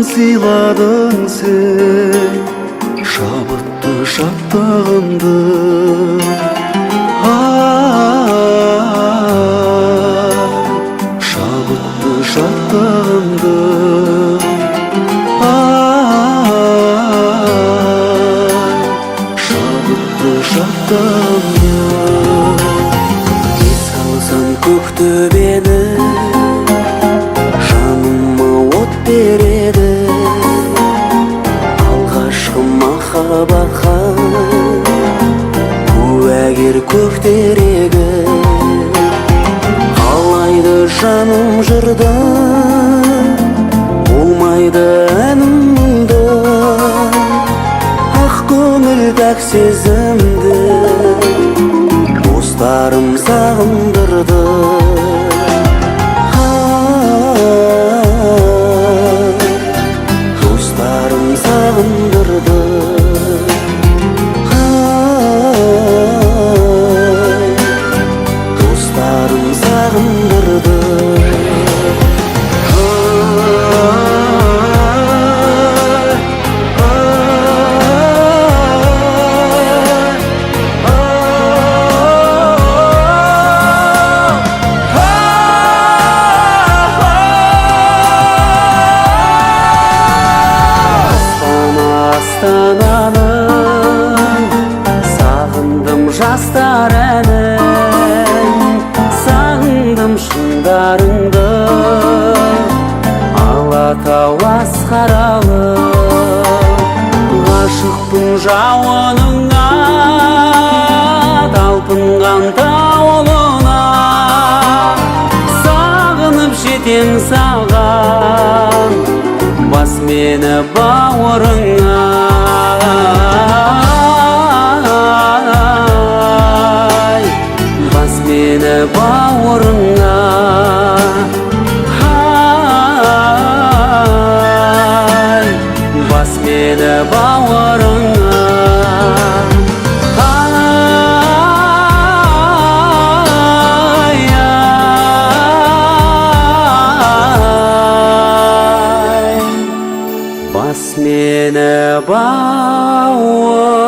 сыйладың сен, шабытты шаттығымды. Шабытты шаттығымды. Шабытты шаттығымды. Ес алсам көктөбені, жаныма от береді. Алғашқы махаббатқа куәгер көктерегі. Қалайды жаным жырда, болмайды әнім мұңда. Ақ көңіл пәк сезімді достарым сағындырды. Достарым сағындырды. Достарым сағындырды. Сағындым жастар әнін, сағындым шыңдарыңды. Алатау асқаралы, ғашықпын жауыныңа, талпынған тауылына. Сағынып жетем саған, бас мені бауырыңа. Бас мені бауырыңа. Бас мені бауырыңа. Бас мені бауырыңа.